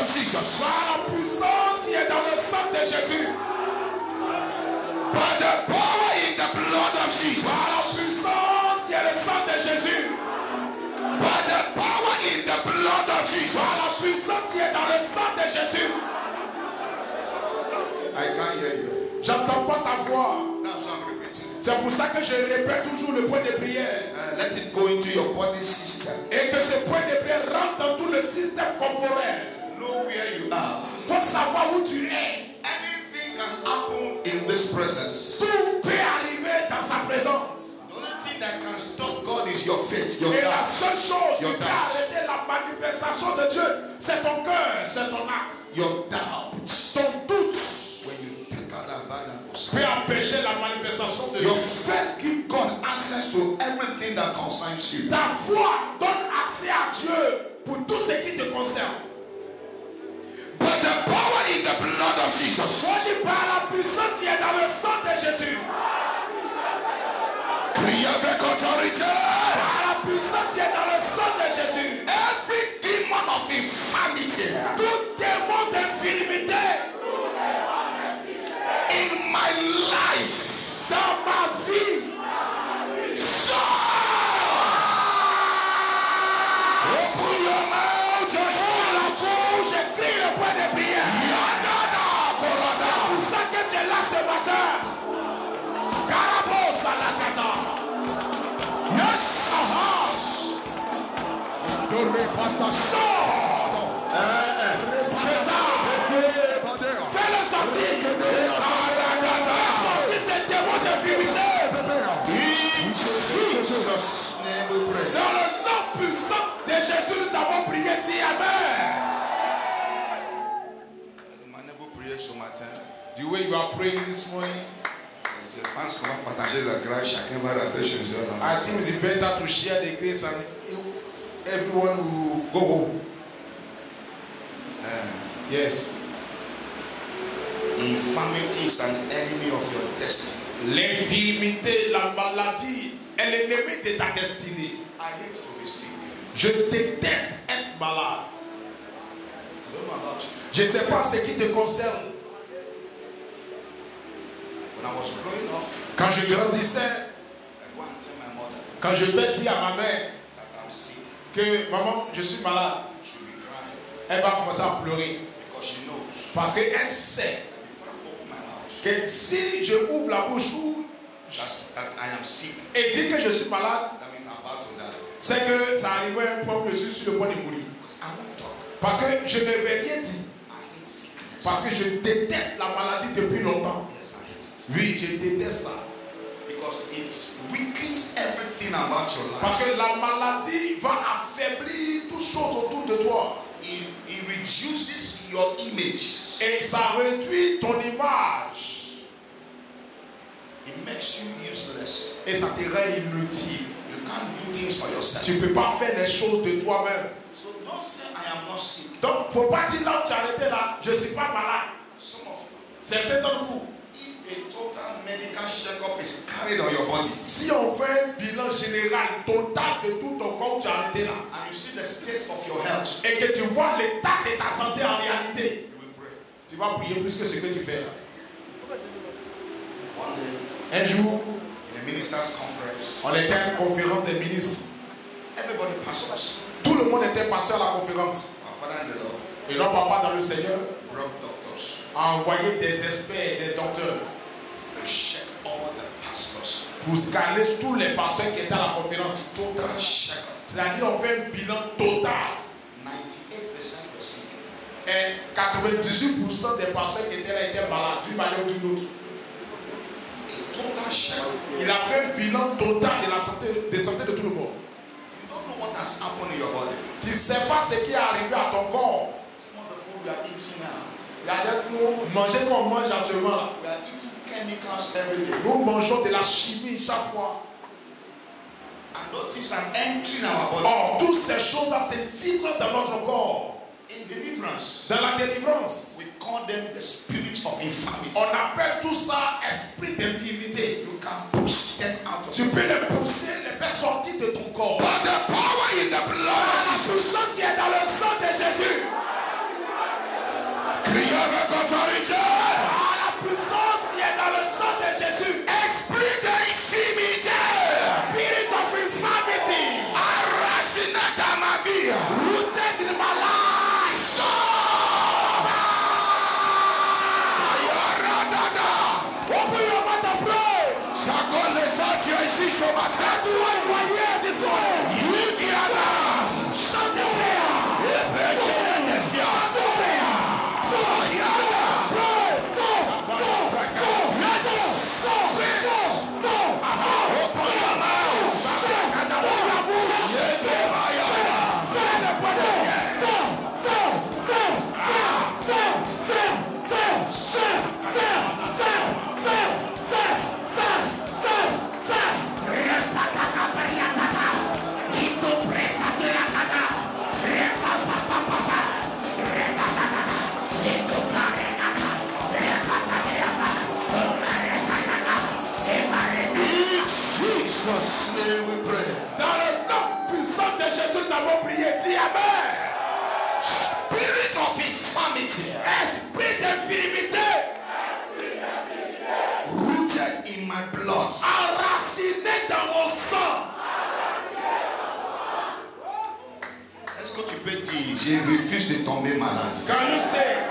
of Jesus. Par la puissance qui est dans le sang de Jésus. By the power in the blood of Jesus. Par la puissance qui est le sang de Jésus. By the power in the blood of Jesus. Par la puissance qui est dans le sang de Jésus. I can't hear you. J'entends pas ta voix. That's why I'm repeating. C'est pour ça que je répète toujours le point de prière. Let it go into your body system. Et que ce point de prière rentre dans tout le système corporel. Know where you are. Faut savoir où tu es. Anything can happen in this presence. Tout peut arriver dans sa présence. The only thing that can stop God is your faith. Your Et la doubt. seule chose qui Your peut doubt. arrêter la manifestation de Dieu, c'est ton cœur, c'est ton acte. Your doubt. Ton doute When you take out that bad peut empêcher la manifestation de Dieu. your faith gives God access to everything that concerns you. Ta foi donne accès à Dieu pour tout ce qui te concerne. But the power in the blood of Jesus. On dit par la puissance qui est dans le sang de Jésus. Crie avec autorité. Par la puissance qui est dans le sang de Jésus. Every demon of infirmity Tout démon d'infirmité in my life, dans ma vie. so open your mouth and Ouvre la bouche et crie le point de prière. C'est pour ça que tu es là ce matin. Carabos à la kata. yes. Sors. C'est ça. Fais-le sortir. Sortir ces démons d'infirmité. In Jesus' name we pray. Dans le nom puissant de Jésus, nous avons prié. Dis Amen. Manez-vous prier ce matin. The way you are praying this morning, Je pense qu'on va partager la grâce. Chacun va rentrer chez eux. I think it's better to share the grace and everyone will go home. Yes. Infirmity is an enemy of your destiny. L'infirmité, la maladie est l'ennemi de ta destinée. I hate to be sick. Je déteste être malade. I don't know about you. Je ne sais pas ce qui te concerne. When I was growing up, Quand je grandissais, I go and tell my mother quand je vais dire à ma mère that I'm sick. que maman, je suis malade, She'll be crying elle va commencer à pleurer. because she knows Parce qu'elle sait that if I open my mouth, que si je ouvre la bouche that I am sick, et dis que je suis malade, that means I'm about to die. c'est que ça arrive à un point où je suis sur le point de mourir. Because I won't talk. Parce que je ne vais rien dire. I hate sickness. Parce que je déteste la maladie depuis longtemps. Yes, I hate it. Oui, je déteste ça. Because it weakens everything about your life. Parce que la maladie va affaiblir toutes choses autour de toi. It reduces your image. Et ça réduit ton image. It makes you useless. Et ça te rend inutile. You can't do things for yourself. Tu ne peux pas faire les choses de toi-même. So don't say I am not sick. Donc, il ne faut pas dire là où tu as arrêté là, je ne suis pas malade. Some of you, Certains d'entre vous, if a total medical checkup is carried on your body si on fait un bilan général total de tout ton corps où tu as arrêté là, and you see the state of your health, et que tu vois l'état de ta santé en réalité, you will pray. tu vas prier plus que ce que tu fais là. One day, Un jour, in a minister's conference, on était à une conférence des ministres. everybody pastors, Tout le monde était passé à la conférence. our Father in the Lord, Et notre papa dans le Seigneur brought doctors a envoyé des experts, des docteurs, to check all the pastors. pour scanner tous les pasteurs qui étaient à la conférence. Total checkup. C'est-à-dire on fait un bilan total. 98% were sick. Et 98% des pasteurs qui étaient là étaient malades d'une manière ou d'une autre. A total checkup. Il a fait un bilan total de la santé de tout le monde. You don't know what has happened in your body. Tu ne sais pas ce qui est arrivé à ton corps. Some of the food we are eating now, Il y a des nous manger comme on mange actuellement là. we are eating chemicals every day. Nous mangeons de la chimie chaque fois. And those things are entering our body. Or, toutes ces choses-là s'infiltrent dans notre corps. In deliverance, Dans la délivrance, we call them the spirit of infirmity. on appelle tout ça esprit d'infirmité. You can push them out of Tu peux les pousser, les faire sortir de ton corps. But the power in the blood of Le Jesus. sang qui est dans le sang de Jésus. avec autorité. À la puissance qui est dans le sang de Jésus. Esprit d'infimité. Spirit of infirmity. Enraciné dans ma vie. Rooted in my life. Sors. Ayaradada. Open your mouth and pray. C'est à cause de ça que tu es ici ce matin. That's why you are here this morning. Yudiana. Shout the prayer. Ebekeletesia. Shout the prayer. Ayada. Pray. Yes. Open your mouth. Yedemayada. Jesus' name we pray. Dans le nom puissant de Jésus, nous avons prié. Dis Amen. Spirit of infirmity. Esprit d'infirmité. Rooted in my blood. Enraciné dans mon sang. Est-ce que tu peux dire, je refuse de tomber malade? Can you say,